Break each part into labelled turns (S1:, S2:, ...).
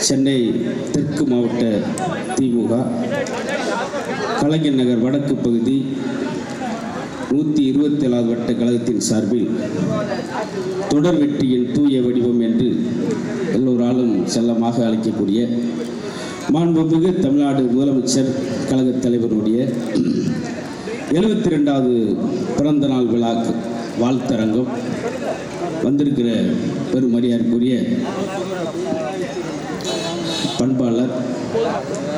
S1: சென்னை தெற்கு மாவட்ட திமுக கலைஞர் நகர் வடக்கு பகுதி 127வது வட்ட கழகத்தின் சார்பில் தொடர் வெற்றியின் தூய வடிவம் என்று எல்லோராலும் செல்லமாக அழைக்கக்கூடிய மாண்புமிகு தமிழ்நாடு முதலமைச்சர் கழகத் தலைவருடைய 72வது பிறந்த நாள் விழா வாழ்த்தரங்கம் வந்திருக்கிற பெருமரியாதைக்குரிய பண்பாளர்,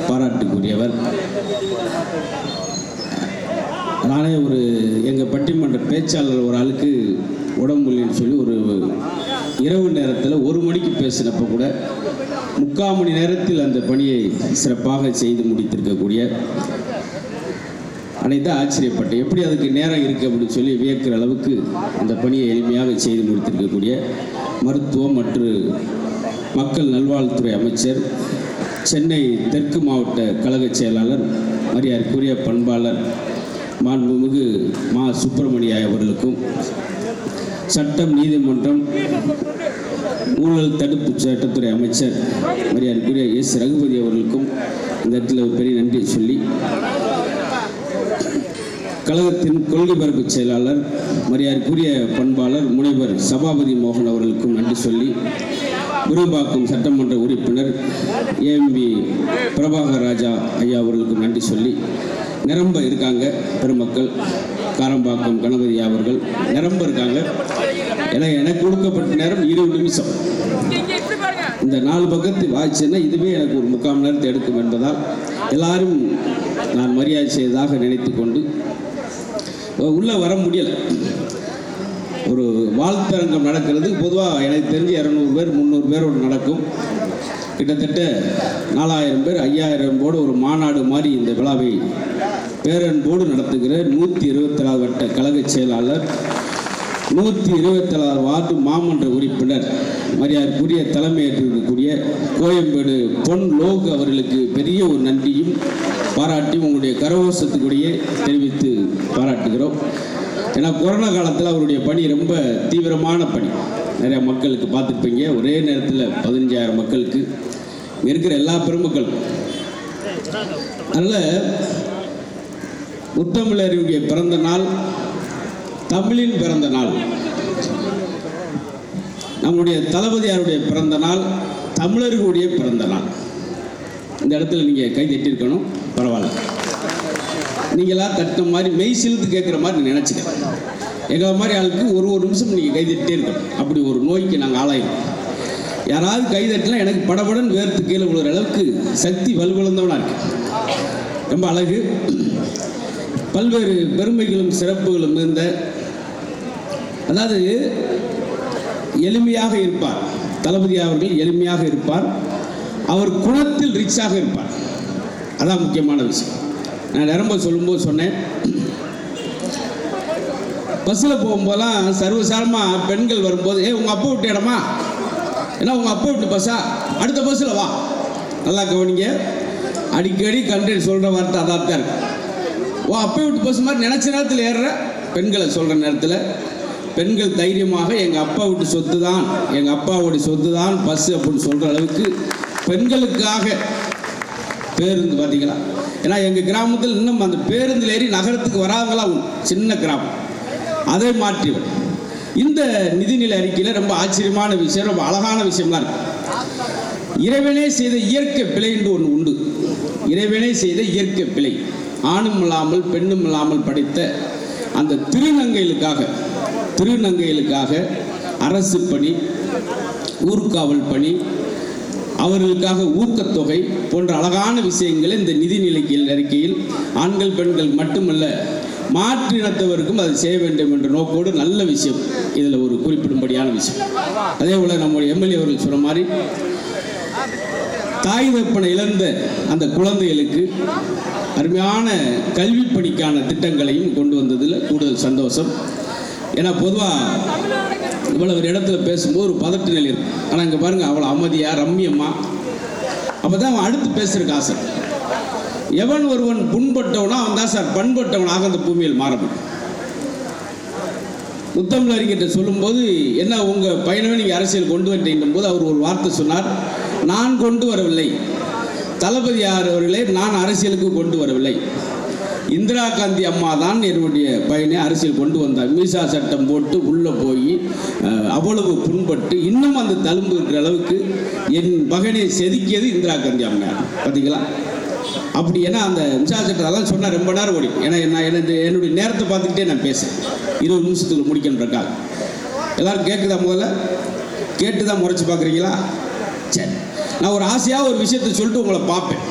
S1: பாராட்டுக்குரியவர். நானே எங்கள் பட்டிமன்ற பேச்சாளர் ஒரு ஆளுக்கு உடம்புலின்னு சொல்லி ஒரு இரவு நேரத்தில் 1 மணிக்கு பேசினப்போ கூட 3/4 மணி நேரத்தில் அந்த பணியை சிறப்பாக செய்து முடித்திருக்கக்கூடிய அனைத்து ஆச்சரியப்பட்டேன். எப்படி அதுக்கு நேரம் இருக்குது அப்படின்னு சொல்லி வியக்கிற அளவுக்கு அந்த பணியை எளிமையாக செய்து முடித்திருக்கக்கூடிய மருத்துவம் மற்றும் மக்கள் நல்வாழ்வுத்துறை அமைச்சர், சென்னை தெற்கு மாவட்ட கழக செயலாளர், மரியாதைக்குரிய பண்பாளர் மாண்புமிகு மா சுப்பிரமணிய அவர்களுக்கும், சட்டம் நீதிமன்றம் ஊழல் தடுப்பு சட்டத்துறை அமைச்சர் மரியாதைக்குரிய எஸ் ரகுபதி அவர்களுக்கும் இந்த இடத்துல ஒரு பெரிய நன்றியை சொல்லி, கழகத்தின் கொள்கை பரப்பு செயலாளர் மரியாதைக்குரிய பண்பாளர் முனைவர் சபாபதி மோகன் அவர்களுக்கும் நன்றி சொல்லி, விரும்பாக்கம் சட்டமன்ற உறுப்பினர் ஏஎம்பி பிரபாகர் ராஜா ஐயா அவர்களுக்கும் நன்றி சொல்லி, நிரம்ப இருக்காங்க பெருமக்கள். காரம்பாக்கம் கணபதி அவர்கள் நிரம்ப இருக்காங்க. ஏன்னா எனக்கு கொடுக்கப்பட்ட நேரம் 20 நிமிஷம். இந்த 4 பக்கத்து வாய்ச்சுன்னா இதுவே எனக்கு ஒரு 3/4 மணி நேரத்தை எடுக்கும் என்பதால் எல்லாரும் நான் மரியாதை செய்ததாக நினைத்து கொண்டு உள்ளே வர முடியலை. ஒரு வாழ்த்தரங்கம் நடக்கிறது பொதுவாக எனக்கு தெரிஞ்சு 200 பேர் 300 பேரோடு நடக்கும். கிட்டத்தட்ட 4000 பேர் 5000 போடு ஒரு மாநாடு மாதிரி இந்த விழாவை பேரன்போடு நடத்துகிற 127வது வட்ட கழக செயலாளர், 127வது வார்டு மாமன்ற உறுப்பினர், மரியாதைக்குரிய தலைமையேற்றிருக்கக்கூடிய கோயம்பேடு பொன் லோக் அவர்களுக்கு பெரிய ஒரு நன்றியும் பாராட்டியும் உங்களுடைய கரகோஷத்துக்குடைய தெரிவித்து பாராட்டுகிறோம். ஏன்னா கொரோனா காலத்தில் அவருடைய பணி ரொம்ப தீவிரமான பணி. நிறைய மக்களுக்கு பார்த்துருப்பீங்க. ஒரே நேரத்தில் 15000 மக்களுக்கு இருக்கிற எல்லா பெருமக்களும். அதனால் முத்தமிழருடைய பிறந்த நாள், தமிழின் பிறந்த நாள், நம்முடைய தளபதியாருடைய பிறந்த நாள், தமிழர்களுடைய பிறந்த நாள். இந்த இடத்துல நீங்கள் கை தட்டியிருக்கணும். பரவாயில்ல, நீங்களாம் தட்டின மாதிரி மெய் சிலுத்து கேட்குற மாதிரி நினச்சிக்க. எங்களை மாதிரி ஆளுக்கு ஒரு நிமிஷம் நீங்கள் கை தட்டிட்டே இருக்கணும். அப்படி ஒரு நோய்க்கு நாங்கள் ஆளாயிருக்கோம். யாராவது கை தட்டினா எனக்கு படபடன் வேர்த்து கீழே விழுகிற அளவுக்கு சக்தி வலுவிழந்தவனாக இருக்கு. ரொம்ப அழகு. பல்வேறு பெருமைகளும் சிறப்புகளும் இருந்த, அதாவது எளிமையாக இருப்பார் தளபதி அவர்கள். எளிமையாக இருப்பார். அவர் குணத்தில் ரிச்சாக இருப்பார். அதான் முக்கியமான விஷயம். நான் நிரம்ப சொல்லும்போது சொன்னேன், பஸ்ஸில் போகும்போதெல்லாம் சர்வசாரமாக பெண்கள் வரும்போது, உங்கள் அப்பா விட்டு இடமா, ஏன்னா உங்கள் அப்பா விட்டு பஸ்ஸா, அடுத்த பஸ்ஸில் வா. நல்லா கவனிங்க. அடிக்கடி கண்டெக்டர் சொல்கிற வார்த்தை அதான் தான் இருக்கு. அப்பா விட்டு பஸ் மாதிரி நினச்ச நேரத்தில் ஏறுற பெண்களை சொல்கிற நேரத்தில் பெண்கள் தைரியமாக எங்கள் அப்பா விட்டு சொத்து தான், எங்கள் அப்பாவுடைய சொத்து தான் பஸ்ஸு அப்படின்னு சொல்கிற அளவுக்கு பெண்களுக்காக பேருந்து பார்த்தீங்களா. ஏன்னா எங்கள் கிராமத்தில் இன்னும் அந்த பேருந்தில் ஏறி நகரத்துக்கு வராதவங்களாம் சின்ன கிராமம். அதை மாற்றிவர். இந்த நிதிநிலை அறிக்கையில் ரொம்ப ஆச்சரியமான விஷயம், ரொம்ப அழகான விஷயம்லாம் இருக்கு. இறைவனே செய்த இயற்கை பிழை என்று ஒன்று உண்டு. இறைவனே செய்த இயற்கை பிழை. ஆணும் இல்லாமல் பெண்ணும் இல்லாமல் படைத்த அந்த திருநங்கைகளுக்காக அரசு பணி, ஊர்காவல் பணி, அவர்களுக்காக ஊக்கத்தொகை போன்ற அழகான விஷயங்களை இந்த நிதிநிலை அறிக்கையில் ஆண்கள் பெண்கள் மட்டுமல்ல மாற்று இனத்தவருக்கும் அதை செய்ய வேண்டும் என்ற நோக்கோடு நல்ல விஷயம் இதில் ஒரு குறிப்பிடும்படியான விஷயம். அதே போல் நம்முடைய எம்எல்ஏ அவர்கள் சொன்ன மாதிரி தாய் தகப்பனை இழந்த அந்த குழந்தைகளுக்கு அருமையான கல்வி பணிக்கான திட்டங்களையும் கொண்டு வந்ததில் கூடுதல் சந்தோஷம். ஏன்னா பொதுவாக இவ்வளோ ஒரு இடத்துல பேசும்போது ஒரு பதட்ட நிலை இருக்கும். ஆனால் இங்கே பாருங்கள், அவ்வளோ அமைதியாக ரம்மியம்மா. அப்போ தான் அவன் அடுத்து பேசுகிறக்கு ஆசை. எவன் ஒருவன் புண்பட்டவனா அவன் தான் சார் பண்பட்டவனாக அந்த பூமியில் மாறப்படும். முத்தமிழறிஞர்கிட்ட சொல்லும்போது, என்ன உங்கள் பையனவே நீங்கள் அரசியல் கொண்டு வந்துட்டீங்க போது அவர் ஒரு வார்த்தை சொன்னார், நான் கொண்டு வரவில்லை. தளபதியார் அவர்களே நான் அரசியலுக்கு கொண்டு வரவில்லை. இந்திரா காந்தி அம்மா தான் என்னுடைய பையனை அரசியல் கொண்டு வந்தார். மீசா சட்டம் போட்டு உள்ளே போய் அவ்வளவு புண்பட்டு இன்னும் அந்த தழும்பு இருக்கிற அளவுக்கு என் மகனை செதுக்கியது இந்திரா காந்தி அம்மா. பார்த்தீங்களா? அப்படி ஏன்னா அந்த மீசா சட்டம் அதான் சொன்னால் ரொம்ப நேரம் ஓடி. ஏன்னா என்னுடைய நேரத்தை பார்த்துக்கிட்டே நான் பேசுகிறேன். 20 நிமிஷத்துக்கு முடிக்கின்றக்காக. எல்லாரும் கேட்குதா? முதல்ல கேட்டு தான் முறைச்சி பார்க்குறீங்களா? சரி, நான் ஒரு ஆசையாக ஒரு விஷயத்தை சொல்லிட்டு உங்களை பார்ப்பேன்.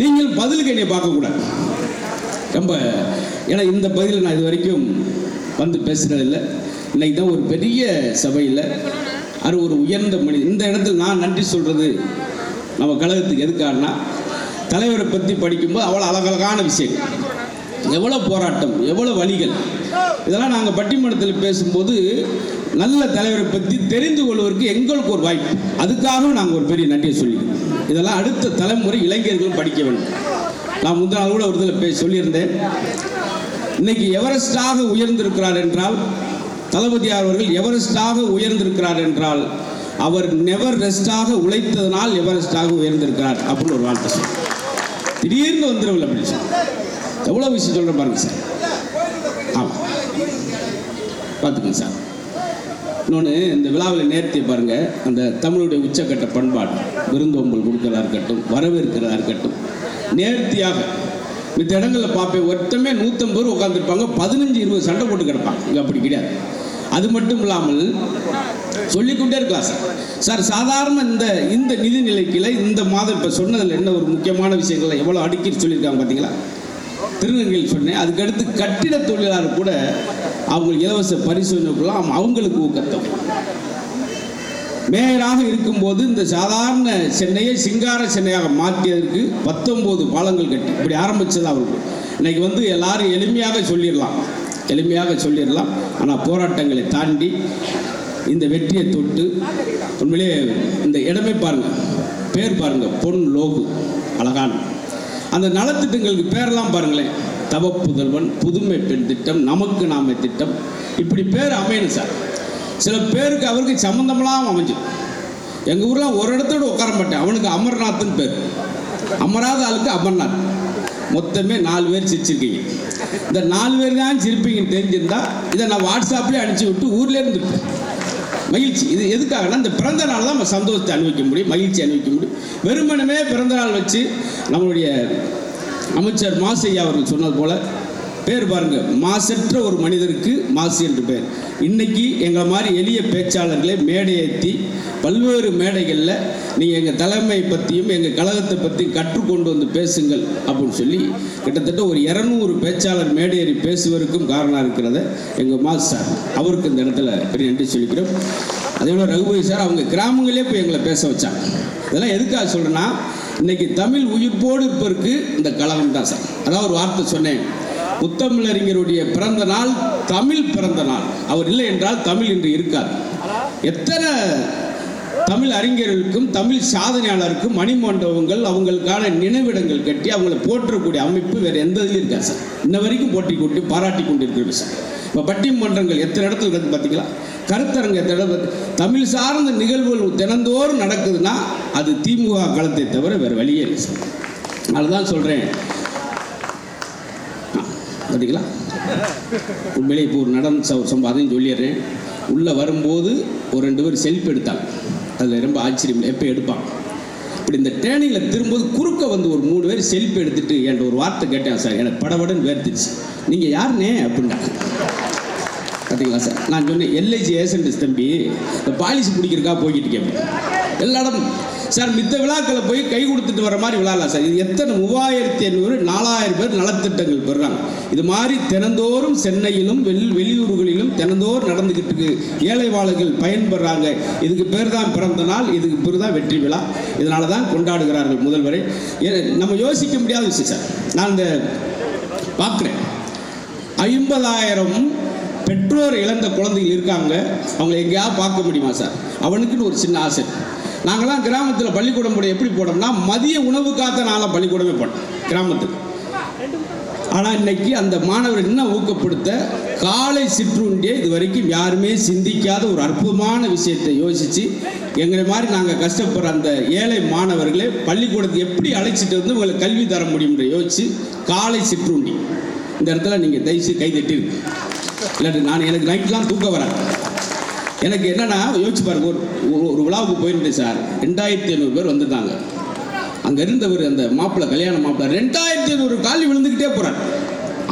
S1: நீங்கள் பதிலுக்கு என்னை பார்க்கக்கூடாது. ரொம்ப ஏன்னா இந்த பதில் நான் இது வரைக்கும் வந்து பேசுகிறதில்லை. இன்னைக்கு தான் ஒரு பெரிய சபையில் அது ஒரு உயர்ந்த மனிதன். இந்த இடத்துல நான் நன்றி சொல்கிறது நம்ம கழகத்துக்கு எதுக்காகனா, தலைவரை பற்றி படிக்கும்போது அவ்வளோ அழகழகான விஷயங்கள், எவ்வளோ போராட்டம், எவ்வளோ வழிகள், இதெல்லாம் நாங்கள் பட்டிமன்றத்தில் பேசும்போது நல்ல தலைவரை பற்றி தெரிந்து கொள்வதற்கு எங்களுக்கு ஒரு வாய்ப்பு. அதுக்காகவும் நாங்கள் ஒரு பெரிய நன்றியை சொல்லிக்கிறோம். இதெல்லாம் அடுத்த தலைமுறை இளைஞர்களும் படிக்க வேண்டும். நான் முந்தின நாள் கூட ஒரு இதில் சொல்லியிருந்தேன். இன்னைக்கு எவரெஸ்டாக உயர்ந்திருக்கிறார் என்றால், தளபதியார் அவர்கள் எவரெஸ்டாக உயர்ந்திருக்கிறார் என்றால் அவர் நெவர் ரெஸ்டாக உழைத்ததனால் எவரெஸ்டாக உயர்ந்திருக்கிறார் அப்படின்னு ஒரு வார்த்தை சொல்லி திடீர்னு வந்துடவில்லை அப்படின்னு சொல்லி எவ்வளோ விஷயம் சொல்கிறேன் பாருங்க சார். ஆமாம், பார்த்துக்கங்க சார். இன்னொன்று, இந்த விழாவில் நேர்த்தியை பாருங்கள். அந்த தமிழுடைய உச்சக்கட்ட பண்பாடு, விருந்தோம்பல் கொடுக்கிறதா இருக்கட்டும், வரவேற்கிறதா இருக்கட்டும், நேர்த்தியாக மித்த இடங்களில் பார்ப்பேன். ஒருத்தமே 150 பேர் உட்காந்துருப்பாங்க, 15-20 சண்டை போட்டு கிடப்பாங்க. இங்கே அப்படி கிடையாது. அது மட்டும் இல்லாமல் சொல்லிக்கொண்டே இருக்கலாம் சார். சார் சாதாரண இந்த நிதி நிலைக்கில் இந்த மாதம் இப்போ சொன்னதில் என்ன ஒரு முக்கியமான விஷயங்கள் எவ்வளோ அடுக்கி சொல்லியிருக்காங்க பார்த்தீங்களா? திருநங்கையில் சொன்னேன். அதுக்கடுத்து கட்டிட தொழிலாளர் கூட அவங்களுக்கு இலவச பரிசோதனைக்குலாம் அவங்களுக்கு ஊக்கத்தொகை. மேயராக இருக்கும்போது இந்த சாதாரண சென்னையை சிங்கார சென்னையாக மாற்றியதற்கு 19 பாலங்கள் கட்டி இப்படி ஆரம்பித்தது அவருக்கு. இன்னைக்கு வந்து எல்லாரும் எளிமையாக சொல்லிடலாம். ஆனால் போராட்டங்களை தாண்டி இந்த வெற்றியை தொட்டு உண்மையிலே இந்த இடமே பாருங்கள், பேர் பாருங்கள், பொன் லோகு அழகான அந்த நலத்திட்டங்களுக்கு பேரெல்லாம் பாருங்களேன். தவப்புதல்வன், புதுமை பெண் திட்டம், நமக்கு நாமே திட்டம், இப்படி பேர் அமையணும் சார். சில பேருக்கு அவருக்கு சம்மந்தமெல்லாம் அமைஞ்சு. எங்கள் ஊரில் ஒரு இடத்தோட உட்கார மாட்டேன், அவனுக்கு அமர்நாத்னு பேர். அமராத ஆளுக்கு அமர்நாத். மொத்தமே 4 பேர் சிரிச்சிருக்கீங்க. இந்த 4 பேர் தான் சிரிப்பீங்கன்னு தெரிஞ்சிருந்தா இதை நான் வாட்ஸ்அப்லேயே அனுப்பிச்சி விட்டு ஊர்லேயே இருந்துருப்பேன். மகிழ்ச்சி. இது எதுக்காகனா, இந்த பிறந்த நாள் தான் நம்ம சந்தோஷத்தை அனுபவிக்க முடியும், மகிழ்ச்சி அனுபவிக்க முடியும். வெறுமனமே பிறந்த நாள் வச்சு நம்மளுடைய அமைச்சர் மாசையா அவர்கள் சொன்னது போல பேர் பாருங்க, மாசற்ற ஒரு மனிதருக்கு மாசு என்று பேர். இன்னைக்கு எங்களை மாதிரி எளிய பேச்சாளர்களை மேடையேற்றி பல்வேறு மேடைகளில் நீங்கள் எங்கள் தலைமை பற்றியும் எங்கள் கழகத்தை பற்றியும் கற்றுக்கொண்டு வந்து பேசுங்கள் அப்படின்னு சொல்லி கிட்டத்தட்ட ஒரு 200 பேச்சாளர் மேடையேறி பேசுவதற்கும் காரணம் இருக்கிறத எங்கள் மாஸ் சார், அவருக்கு இந்த இடத்துல பெரிய நன்றி சொல்லிக்கிறோம். அதே போல் ரகுபதி சார், அவங்க கிராமங்களே போய் எங்களை பேச வச்சாங்க. இதெல்லாம் எதுக்காக சொல்கிறேன்னா, இன்னைக்கு தமிழ் உயிர்ப்போடு இருப்பதற்கு இந்த கழகம் தான் சார். அதான் ஒரு வார்த்தை சொன்னேன், முத்தமிழறிஞருடைய பிறந்த நாள் தமிழ் பிறந்த நாள். அவர் இல்லை என்றால் தமிழ் இன்று இருக்காது. எத்தனை தமிழ் அறிஞர்களுக்கும் தமிழ் சாதனையாளருக்கும் மணிமண்டபங்கள், அவங்களுக்கான நினைவிடங்கள் கட்டி அவங்களை போற்றக்கூடிய அமைப்பு வேறு எந்த இதுலையும் இருக்காது சார். இன்ன வரைக்கும் போட்டி கொண்டு பாராட்டி கொண்டு இருக்கிறது சார். இப்போ பட்டிமன்றங்கள் எத்தனை இடத்துல இருக்குது பார்த்தீங்களா? கருத்தரங்க எத்தனை இடத்துல தமிழ் சார்ந்த நிகழ்வுகள் தினந்தோறும் நடக்குதுன்னா அது திமுக காலத்தை தவிர வேறு வழியே இல்லை சார். அதுதான் சொல்கிறேன். பார்த்தீங்களா, உண்மையிலே இப்போ ஒரு நடந்த சம்பவம் அதையும் சொல்லிடுறேன். உள்ளே வரும்போது ஒரு 2 பேர் செல்ஃபி எடுத்தாங்க. அதில் ரொம்ப ஆச்சரியம், எப்போ எடுப்பாங்க. இப்படி இந்த டேர்னிங்கில் திரும்போது குறுக்க வந்து ஒரு 3 பேர் செல்ஃபி எடுத்துகிட்டு என்கிட்ட ஒரு வார்த்தை கேட்டேன் சார், எனக்கு படபடன்னு வேர்த்துச்சு. நீங்கள் யாருன்னே அப்படின்ட்டாங்க. பார்த்தீங்களா சார்? நான் சொன்னேன், எல்ஐஜி ஏசன்ட் தம்பி, இந்த பாலிசி பிடிக்கிறக்கா போய்கிட்டு கேட்பேன் எல்லா இடமும் சார். மித்த விழாக்களை போய் கை கொடுத்துட்டு வர மாதிரி விழாலாம் சார். இது எத்தனை 3800 4000 பேர் நலத்திட்டங்கள் பெறுறாங்க. இது மாதிரி தினந்தோறும் சென்னையிலும் வெளியூர்களிலும் தினந்தோறும் நடந்துக்கிட்டு இருக்கு. ஏழை வாழர்கள் பயன்பெறாங்க. இதுக்கு பேர் தான் பிறந்த நாள், இதுக்கு பேர் தான் வெற்றி விழா. இதனால தான் கொண்டாடுகிறார்கள் முதல்வரை. நம்ம யோசிக்க முடியாத விஷயம் சார். நான் இந்த பார்க்குறேன், 50,000 பெற்றோர் இழந்த குழந்தைகள் இருக்காங்க. அவங்களை எங்கேயாவது பார்க்க முடியுமா சார்? அவனுக்குன்னு ஒரு சின்ன ஆசை. நாங்கள்லாம் கிராமத்தில் பள்ளிக்கூடம் போட எப்படி போடோம்னா, மதிய உணவுக்காக நான்லாம் பள்ளிக்கூடமே போட்டோம் கிராமத்துக்கு. ஆனால் இன்னைக்கு அந்த மாணவர் இன்னும் ஊக்கப்படுத்த காலை சிற்றுண்டியை இது வரைக்கும் யாருமே சிந்திக்காத ஒரு அற்புதமான விஷயத்தை யோசித்து எங்களை மாதிரி நாங்கள் கஷ்டப்படுற அந்த ஏழை மாணவர்களை பள்ளிக்கூடத்துக்கு எப்படி அழைச்சிட்டு வந்து உங்களுக்கு கல்வி தர முடியும்ன்ற யோசித்து காலை சிற்றுண்டி இந்த இடத்துல நீங்கள் தயவுசு கை தட்டிருக்கு. இல்லாட்டி நான் எனக்கு நைட்லாம் தூக்க வரேன். எனக்கு என்னென்னா யோசிச்சு பாருங்க, ஒரு விழாவுக்கு போயிருந்தேன் சார், 2500 பேர் வந்துட்டாங்க. அங்கே இருந்தவர் அந்த மாப்பிள்ளை, கல்யாண மாப்பிள்ளை 2500 காலி விழுந்துக்கிட்டே போகிறார்.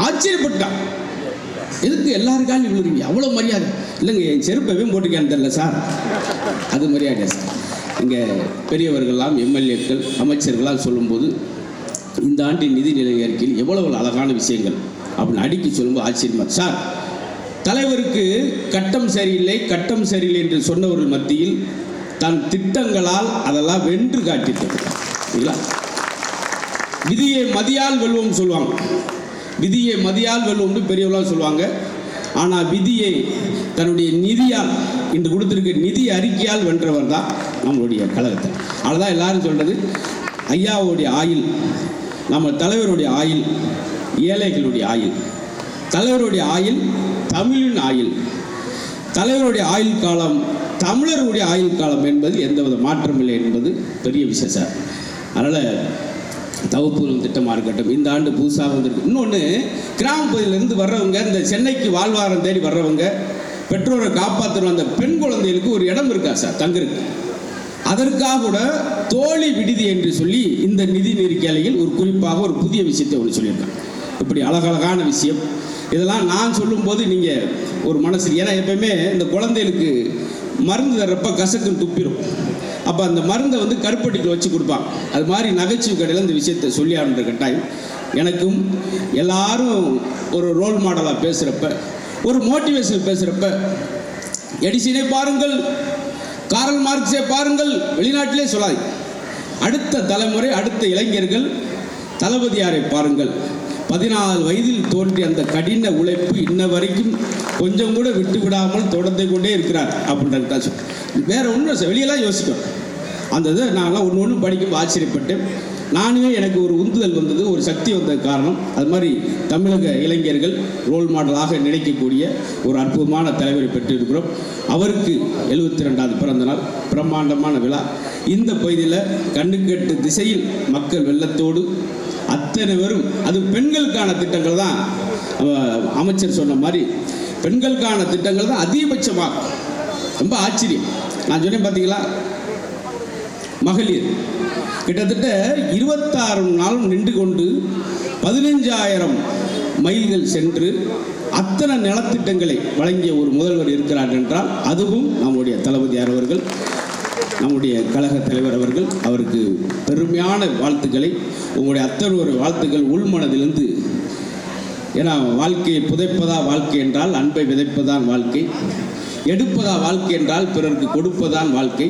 S1: ஆச்சரியப்பட்டான், எதுக்கு எல்லாரும் காலி விழுறீங்க, அவ்வளோ மரியாதை? இல்லைங்க, என் செருப்பையும் போட்டுக்கேன்னு தெரியல சார். அது மரியாதை சார். இங்கே பெரியவர்கள்லாம், எம்எல்ஏக்கள், அமைச்சர்கள்லாம் சொல்லும்போது இந்த ஆண்டின் நிதிநிலை அறிக்கையில் எவ்வளவு அழகான விஷயங்கள் அப்படின்னு அடுக்கி சொல்லும்போது ஆச்சரியமா சார். தலைவருக்கு கட்டம் சரியில்லை, கட்டம் சரியில்லை என்று சொன்னவர்கள் மத்தியில் தன் திட்டங்களால் அதெல்லாம் வென்று காட்டிட்டது. விதியை மதியால் வெல்வோம் சொல்லுவாங்க, விதியை மதியால் வெல்வோம்னு பெரியவர்களாக சொல்லுவாங்க. ஆனால் விதியை தன்னுடைய நிதியால், இன்று கொடுத்திருக்க நிதி அறிக்கையால் வென்றவர் தான் நம்மளுடைய கழகத்தை. அதுதான் எல்லாரும் சொல்றது, ஐயாவுடைய ஆயுள், நம்ம தலைவருடைய ஆயுள் ஏழைகளுடைய ஆயுள், தலைவருடைய ஆயுள் தமிழின் ஆயுள், தலைவருடைய ஆயுள் காலம் தமிழருடைய ஆயுள் காலம் என்பதில் எந்தவித மாற்றம் இல்லை என்பது பெரிய விஷயம் சார். அதனால் தவப்பூர்வம் திட்டமாக இருக்கட்டும், இந்த ஆண்டு புதுசாக வந்திருக்கு. இன்னொன்று, கிராம பகுதியிலேருந்து வர்றவங்க, இந்த சென்னைக்கு வாழ்வாரம் தேடி வர்றவங்க, பெற்றோரை காப்பாற்றுற அந்த பெண் குழந்தைகளுக்கு ஒரு இடம் இருக்கா சார் தங்கிருக்கு. அதற்காக கூட தோழி விடுதி என்று சொல்லி இந்த நிதி நெருக்கடியில் ஒரு குறிப்பாக ஒரு புதிய விஷயத்தை ஒன்று சொல்லியிருக்காங்க. இப்படி அழகழகான விஷயம். இதெல்லாம் நான் சொல்லும்போது நீங்கள் ஒரு மனசு, ஏன்னா எப்பயுமே இந்த குழந்தைகளுக்கு மருந்து தர்றப்ப கசக்குன்னு துப்பிடும். அப்போ அந்த மருந்தை வந்து கருப்பட்டிக்கு வச்சு கொடுப்பாங்க. அது மாதிரி நகைச்சுவை கடையில் இந்த விஷயத்தை சொல்லி ஆடுற கட்டாயம். எனக்கும் எல்லாரும் ஒரு ரோல் மாடலாக பேசுகிறப்ப, ஒரு மோட்டிவேஷன் பேசுகிறப்ப, எடிசனை பாருங்கள், காரல் மார்க்ஸை பாருங்கள், வெளிநாட்டிலே சொல்லாது. அடுத்த தலைமுறை, அடுத்த இளைஞர்கள் தளபதியாரை பாருங்கள். 14 வயதில் தோன்றிய அந்த கடின உழைப்பு இன்ன வரைக்கும் கொஞ்சம் கூட விட்டு விடாமல் தொடர்ந்து கொண்டே இருக்கிறார் அப்படின்றது தான் சொல். வேற ஒன்றும் வெளியெல்லாம் யோசிக்கும். அந்த இதை நான்லாம் ஒன்று ஒன்று படிக்கும் ஆச்சரியப்பட்டேன். நானுமே எனக்கு ஒரு உந்துதல் வந்தது, ஒரு சக்தி வந்த காரணம். அது மாதிரி தமிழக இளைஞர்கள் ரோல் மாடலாக நினைக்கக்கூடிய ஒரு அற்புதமான தலைவரை பெற்றிருக்கிறோம். அவருக்கு 72வது பிறந்த நாள், பிரம்மாண்டமான விழா. இந்த பகுதியில் கண்ணுக்கெட்டு திசையில் மக்கள் வெள்ளத்தோடு அத்தனை பேரும், அது பெண்களுக்கான திட்டங்கள் தான். அமைச்சர் சொன்ன மாதிரி பெண்களுக்கான திட்டங்கள் தான் அதிகபட்சமாக. ரொம்ப ஆச்சரியம். நான் சொன்னேன் பார்த்தீங்களா, மகளிர் கிட்டத்தட்ட 26 நாளும் நின்று கொண்டு 15,000 மைல்கள் சென்று அத்தனை நலத்திட்டங்களை வழங்கிய ஒரு முதல்வர் இருக்கிறார் என்றால் அதுவும் நம்முடைய தளபதியார் அவர்கள், நம்முடைய கழக தலைவர் அவர்கள். அவருக்கு பெருமையான வாழ்த்துக்களை, உங்களுடைய அத்தனை ஒரு வாழ்த்துக்கள் உள்மனதிலிருந்து. ஏன்னா வாழ்க்கையை புதைப்பதா வாழ்க்கை என்றால் அன்பை விதைப்பதான் வாழ்க்கை, எடுப்பதா வாழ்க்கை என்றால் பிறருக்கு கொடுப்பதான் வாழ்க்கை.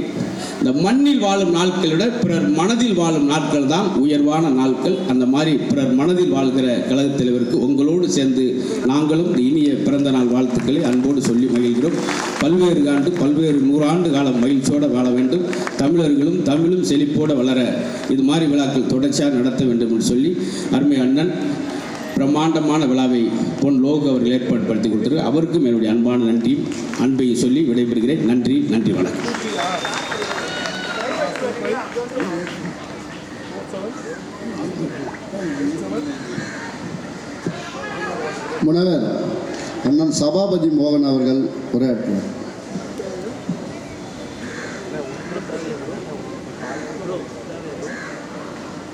S1: இந்த மண்ணில் வாழும் நாட்களை விட பிறர் மனதில் வாழும் நாட்கள் தான் உயர்வான நாட்கள். அந்த மாதிரி பிறர் மனதில் வாழ்கிற கழகத் தலைவருக்கு உங்களோடு சேர்ந்து நாங்களும் இனிய பிறந்த நாள் வாழ்த்துக்களை அன்போடு சொல்லி மகிழ்கிறோம். பல்வேறு ஆண்டு, பல்வேறு 100 ஆண்டு காலம் மகிழ்ச்சியோடு வாழ வேண்டும். தமிழர்களும் தமிழும் செழிப்போடு வளர இது மாதிரி விழாக்கள் தொடர்ச்சியாக நடத்த வேண்டும் என்று சொல்லி அருமை அண்ணன் பிரம்மாண்டமான விழாவை பொன் லோகு அவர்கள் ஏற்பாடுபடுத்தி கொடுத்தாரு. அவருக்கும் என்னுடைய அன்பான நன்றியும் அன்பையும் சொல்லி விடைபெறுகிறேன். நன்றி, நன்றி, வணக்கம்.
S2: முனைவர் அண்ணன் சபாபதி மோகன் அவர்கள் உரையாற்றுவார்.